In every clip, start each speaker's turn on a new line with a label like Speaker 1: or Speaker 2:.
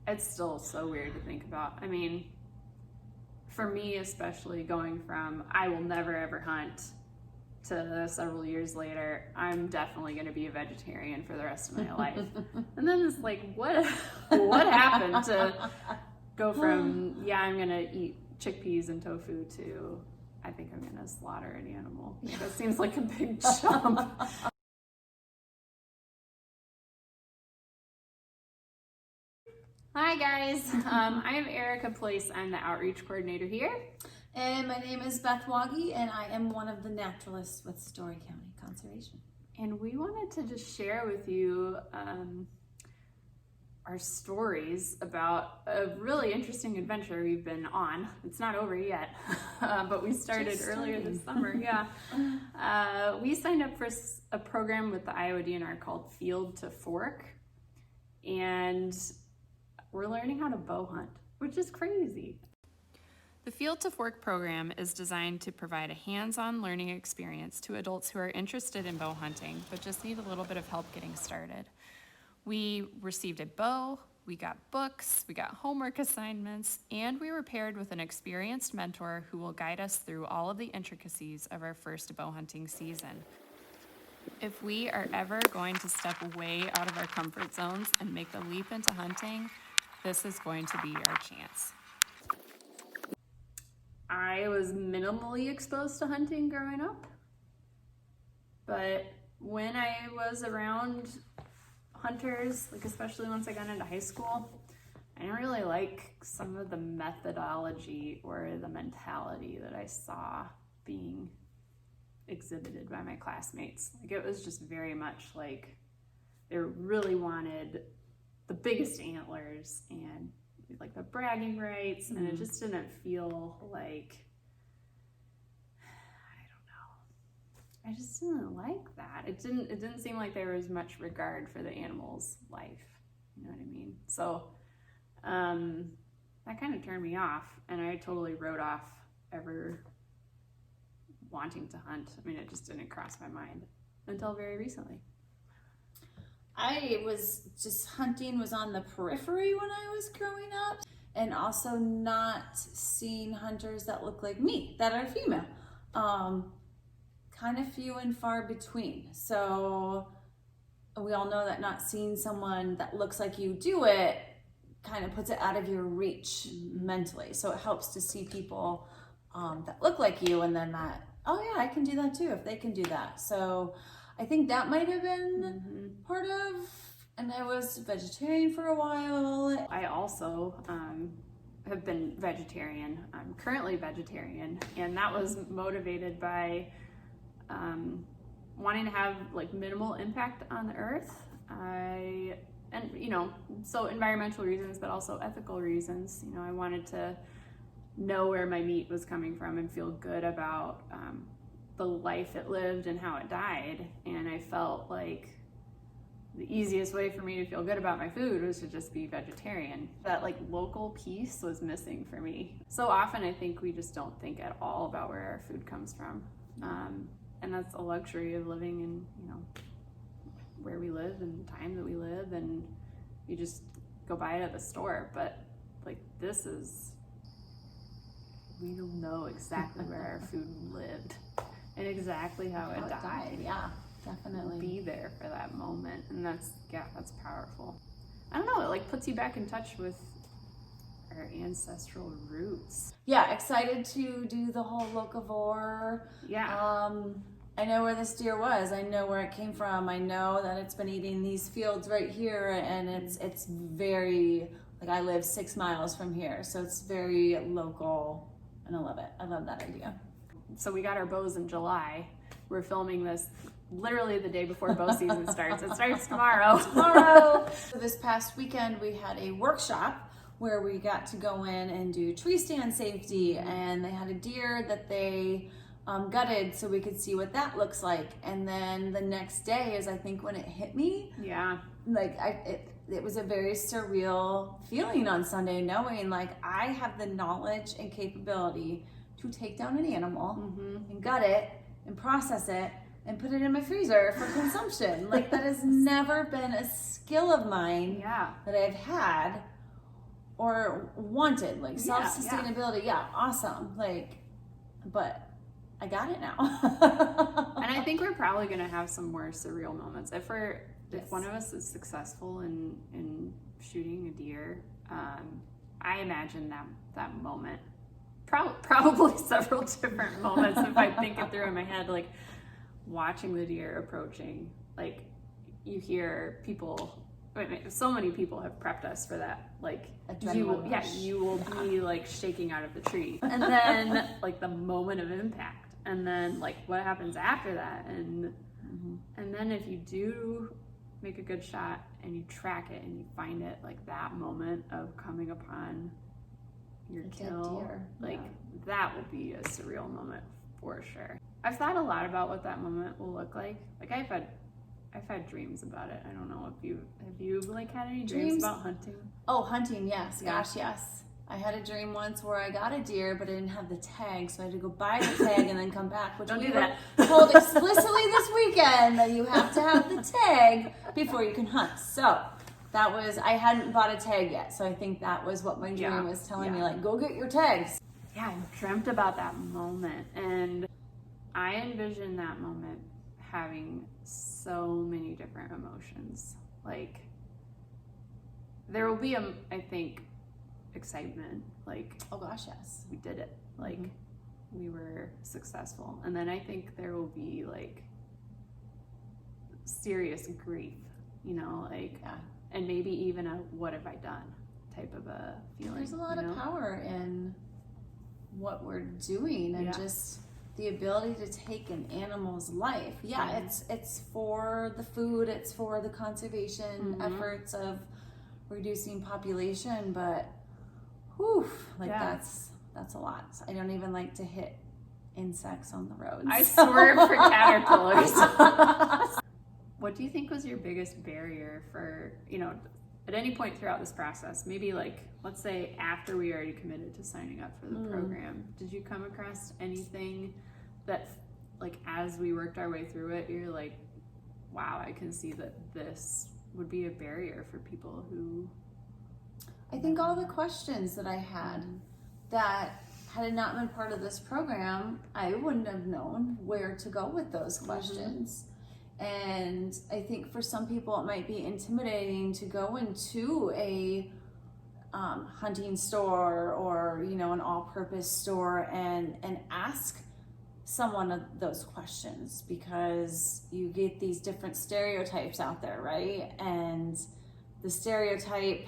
Speaker 1: it's still so weird to think about. I mean, for me especially, going from I will never ever hunt to several years later, I'm definitely going to be a vegetarian for the rest of my life. And then it's like, what happened to go from, yeah, I'm going to eat chickpeas and tofu to, I think I'm going to slaughter an animal. That seems like a big jump. Hi guys, I'm Erica Place. I'm the outreach coordinator here.
Speaker 2: And my name is Beth Woggy, and I am one of the naturalists with Story County Conservation.
Speaker 1: And we wanted to just share with you our stories about a really interesting adventure we've been on. It's not over yet, but we started earlier this summer. Yeah, we signed up for a program with the Iowa DNR called Field to Fork, and we're learning how to bow hunt, which is crazy. The Field to Fork program is designed to provide a hands-on learning experience to adults who are interested in bow hunting, but just need a little bit of help getting started. We received a bow, we got books, we got homework assignments, and we were paired with an experienced mentor who will guide us through all of the intricacies of our first bow hunting season. If we are ever going to step way out of our comfort zones and make the leap into hunting, this is going to be our chance. I was minimally exposed to hunting growing up, but when I was around hunters, like especially once I got into high school, I didn't really like some of the methodology or the mentality that I saw being exhibited by my classmates. Like it was just very much like they really wanted the biggest antlers and like the bragging rights, and it just didn't feel like, I just didn't like that. It didn't seem like there was much regard for the animal's life. You know what I mean? So that kind of turned me off, and I totally wrote off ever wanting to hunt. I mean, it just didn't cross my mind until very recently.
Speaker 2: I was just, hunting was on the periphery when I was growing up, and also not seeing hunters that look like me, that are female. Kind of few and far between. So we all know that not seeing someone that looks like you do it kind of puts it out of your reach mentally. So it helps to see people that look like you, and then that, oh yeah, I can do that too if they can do that. So I think that might have been part of, and I was vegetarian for a while. I
Speaker 1: also have been vegetarian. I'm currently vegetarian, and that was motivated by wanting to have like minimal impact on the earth. And you know, so environmental reasons, but also ethical reasons. You know, I wanted to know where my meat was coming from and feel good about the life it lived and how it died. And I felt like the easiest way for me to feel good about my food was to just be vegetarian. That like local piece was missing for me. So often I think we just don't think at all about where our food comes from. And that's a luxury of living in, you know, where we live and the time that we live, and you just go buy it at the store. But like this is, we don't know exactly where our food lived and exactly how it died.
Speaker 2: Yeah, definitely.
Speaker 1: Be there for that moment, and that's powerful. I don't know, it like puts you back in touch with our ancestral roots.
Speaker 2: Yeah, excited to do the whole locavore.
Speaker 1: Yeah.
Speaker 2: I know where this deer was. I know where it came from. I know that it's been eating these fields right here, and it's very, like, I live 6 miles from here, so it's very local, and I love it. I love that idea.
Speaker 1: So we got our bows in July. We're filming this literally the day before bow season starts. It starts tomorrow.
Speaker 2: So this past weekend we had a workshop where we got to go in and do tree stand safety, and they had a deer that they gutted so we could see what that looks like. And then the next day is, I think, when it hit me.
Speaker 1: Yeah.
Speaker 2: Like it was a very surreal feeling on Sunday, knowing like I have the knowledge and capability to take down an animal and gut it and process it and put it in my freezer for consumption. Like that has never been a skill of mine that I've had. or wanted, like
Speaker 1: Yeah,
Speaker 2: self-sustainability. Yeah, awesome. Like, but I got it now.
Speaker 1: And I think we're probably going to have some more surreal moments. If
Speaker 2: Yes.
Speaker 1: one of us is successful in shooting a deer, I imagine that moment, probably several different moments if I think it through in my head, like watching the deer approaching, like you hear people, so many people have prepped us for that, like you will be like shaking out of the tree, and then like the moment of impact, and then like what happens after that, and then if you do make a good shot and you track it and you find it, like that moment of coming upon your kill, like that will be a surreal moment for sure. I've thought a lot about what that moment will look like. Like I've had dreams about it. I don't know if have you like had any dreams about hunting?
Speaker 2: Oh, hunting, yes. Yeah. Gosh, yes. I had a dream once where I got a deer, but I didn't have the tag, so I had to go buy the tag and then come back. Which
Speaker 1: Don't
Speaker 2: we
Speaker 1: do that.
Speaker 2: told explicitly this weekend that you have to have the tag before you can hunt. So that was, I hadn't bought a tag yet, so I think that was what my dream was telling me, like, go get your tags.
Speaker 1: Yeah, I dreamt about that moment, and I envision that moment having so many different emotions. Like there will be I think excitement, like,
Speaker 2: oh gosh, yes,
Speaker 1: we did it, like we were successful. And then I think there will be like serious grief, you know, like and maybe even a what have I done type of a feeling.
Speaker 2: There's a lot of power in what we're doing, and just the ability to take an animal's life. It's for the food, it's for the conservation efforts of reducing population, but that's a lot. I don't even like to hit insects on the roads.
Speaker 1: I swerve for caterpillars. What do you think was your biggest barrier for, you know, at any point throughout this process, maybe like, let's say after we already committed to signing up for the program, did you come across anything that, like, as we worked our way through it, you're like, wow, I can see that this would be a barrier for people who...
Speaker 2: I think all the questions that I had that had it not been part of this program, I wouldn't have known where to go with those questions. And I think for some people it might be intimidating to go into a hunting store or, you know, an all-purpose store and ask someone of those questions, because you get these different stereotypes out there, right? And the stereotype,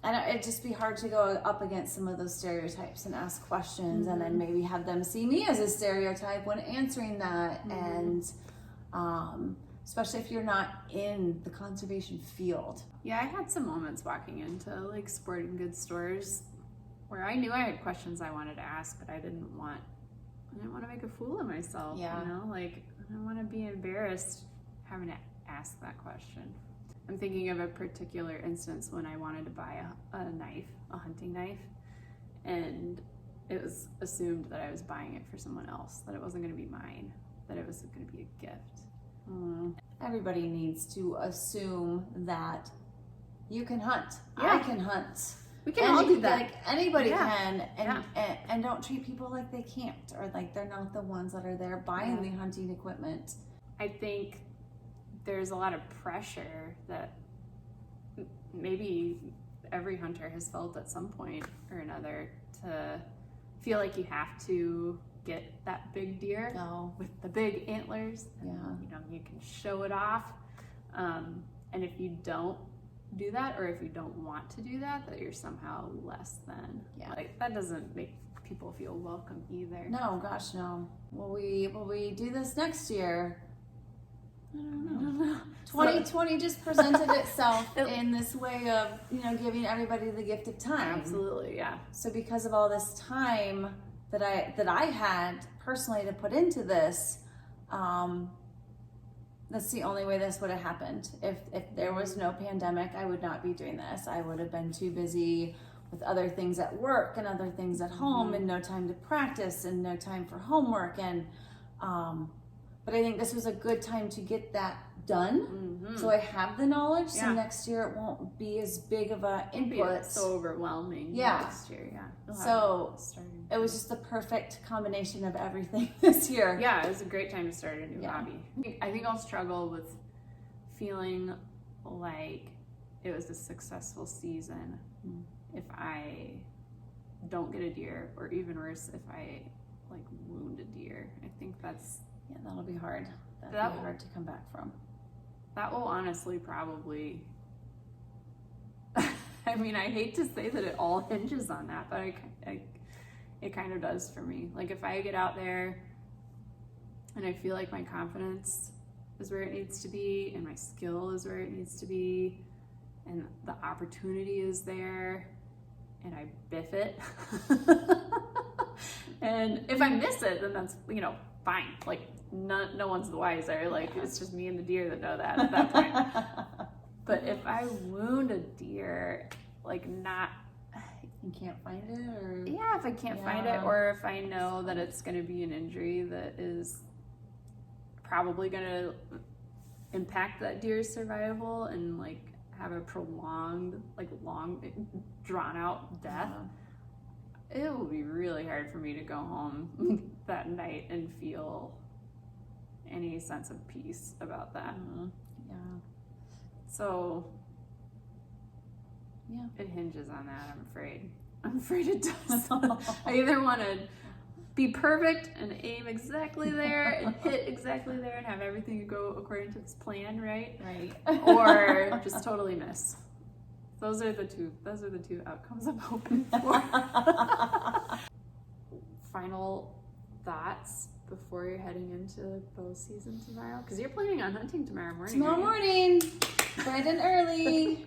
Speaker 2: it'd just be hard to go up against some of those stereotypes and ask questions and then maybe have them see me as a stereotype when answering that. And especially if you're not in the conservation field.
Speaker 1: Yeah, I had some moments walking into like sporting goods stores where I knew I had questions I wanted to ask, but I didn't want to make a fool of myself. You know, like I don't want to be embarrassed having to ask that question. I'm thinking of a particular instance when I wanted to buy a knife, a hunting knife, and it was assumed that I was buying it for someone else, that it wasn't going to be mine, that it was going to be a gift.
Speaker 2: Everybody needs to assume that you can hunt.
Speaker 1: Yeah.
Speaker 2: I can hunt.
Speaker 1: We can all do that.
Speaker 2: Like anybody can, and don't treat people like they can't, or like they're not the ones that are there buying the hunting equipment.
Speaker 1: I think there's a lot of pressure that maybe every hunter has felt at some point or another, to feel like you have to get that big deer with the big antlers. And, you know, you can show it off. And if you don't do that, or if you don't want to do that, that you're somehow less than. Like that doesn't make people feel welcome either.
Speaker 2: No, gosh, no. Will we do this next year? I don't know. 2020 just presented itself in this way of, you know, giving everybody the gift of time.
Speaker 1: Absolutely, yeah.
Speaker 2: So because of all this time that I had personally to put into this, that's the only way this would have happened. If there was no pandemic, I would not be doing this. I would have been too busy with other things at work and other things at home, and no time to practice and no time for homework. And but I think this was a good time to get that done. So I have the knowledge, so
Speaker 1: Yeah.
Speaker 2: next year it won't be as big of a
Speaker 1: It'd be
Speaker 2: input.
Speaker 1: so overwhelming next year. Yeah. You'll have
Speaker 2: So
Speaker 1: it started.
Speaker 2: it was just the perfect combination of everything this year.
Speaker 1: Yeah, it was a great time to start a new
Speaker 2: Yeah.
Speaker 1: hobby. I think I'll struggle with feeling like it was a successful season if I don't get a deer, or even worse, if I like wound a deer. I think
Speaker 2: Yeah, that'll be hard. That'll
Speaker 1: That
Speaker 2: be
Speaker 1: will-
Speaker 2: hard to come back from.
Speaker 1: that will honestly probably I mean, I hate to say that it all hinges on that, but it kind of does for me. Like if I get out there and I feel like my confidence is where it needs to be and my skill is where it needs to be and the opportunity is there and I biff it and if I miss it, then that's, you know, fine. Like no one's the wiser. Like it's just me and the deer that know that at that point. But if I wound a deer, like not,
Speaker 2: You can't find it, or
Speaker 1: yeah, if I can't find it, or if I know that it's going to be an injury that is probably going to impact that deer's survival and like have a prolonged, like long, drawn out death, it will be really hard for me to go home that night and feel any sense of peace about that.
Speaker 2: Yeah.
Speaker 1: So
Speaker 2: Yeah.
Speaker 1: it hinges on that, I'm afraid. I'm afraid it does. I either want to be perfect and aim exactly there and hit exactly there and have everything go according to this plan, right?
Speaker 2: Right.
Speaker 1: Or just totally miss. Those are the two outcomes I'm hoping for. Final thoughts before you're heading into bow season tomorrow? Because you're planning on hunting tomorrow morning.
Speaker 2: Tomorrow
Speaker 1: right?
Speaker 2: morning, bright and early.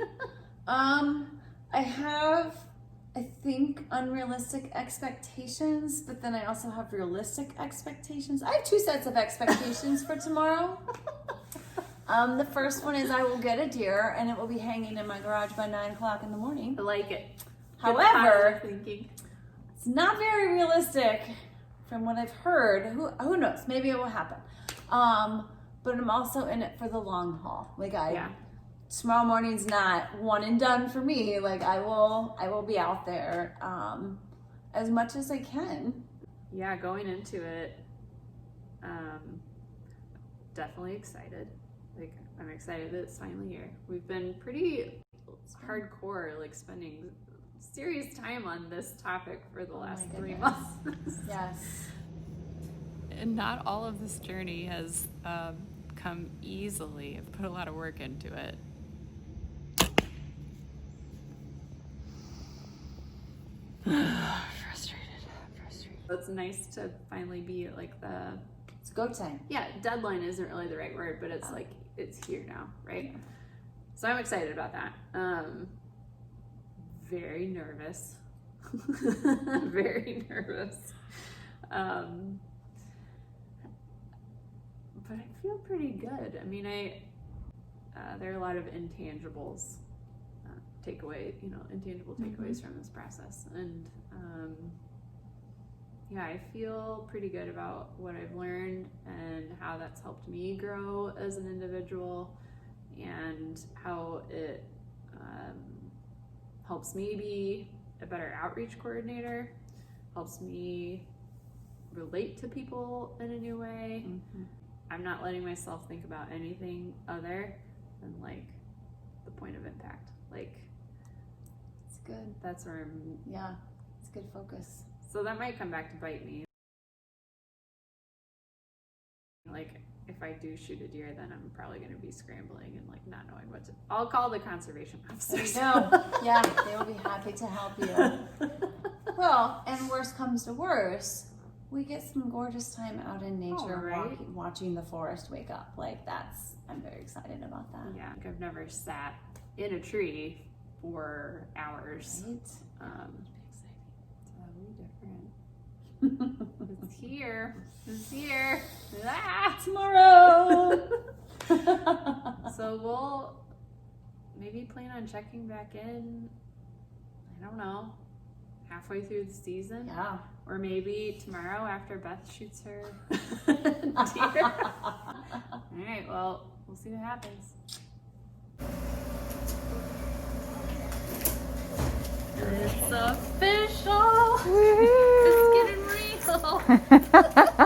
Speaker 2: I have, I think, unrealistic expectations, but then I also have realistic expectations. I have two sets of expectations for tomorrow. The first one is I will get a deer and it will be hanging in my garage by 9 o'clock in the morning.
Speaker 1: I like it.
Speaker 2: However,
Speaker 1: Good thinking.
Speaker 2: it's not very realistic from what I've heard. Who knows? Maybe it will happen. But I'm also in it for the long haul. Like tomorrow morning's not one and done for me. Like I will be out there as much as I can.
Speaker 1: Yeah, going into it, definitely excited. Like I'm excited that it's finally here. We've been pretty hardcore, like spending serious time on this topic for the last 3 months.
Speaker 2: Yes.
Speaker 3: And not all of this journey has come easily. I've put a lot of work into it. Frustrated.
Speaker 1: It's nice to finally be at like
Speaker 2: It's go time.
Speaker 1: deadline isn't really the right word, but it's like it's here now, right? So I'm excited about that. Very nervous. Very nervous. But I feel pretty good. I mean, there are a lot of intangibles, intangible takeaways from this process. And I feel pretty good about what I've learned and how that's helped me grow as an individual and how it helps me be a better outreach coordinator, helps me relate to people in a new way.
Speaker 2: Mm-hmm.
Speaker 1: I'm not letting myself think about anything other than like the point of impact. Like
Speaker 2: It's good.
Speaker 1: that's where I'm.
Speaker 2: Yeah. It's good focus.
Speaker 1: So that might come back to bite me. Like if I do shoot a deer, then I'm probably going to be scrambling and like not knowing what to. I'll call the conservation officers.
Speaker 2: There you go. Yeah, they will be happy to help you. Well, and worst comes to worst, we get some gorgeous time out in nature,
Speaker 1: right?
Speaker 2: watching the forest wake up. Like I'm very excited about that.
Speaker 1: Yeah, I've never sat in a tree for hours.
Speaker 2: Right?
Speaker 1: It's totally different. It's here. It's here. Ah!
Speaker 2: Tomorrow.
Speaker 1: So we'll maybe plan on checking back in, I don't know, halfway through the season.
Speaker 2: Yeah.
Speaker 1: Or maybe tomorrow after Beth shoots her deer. All right, well, we'll see what happens. It's official. It's getting real.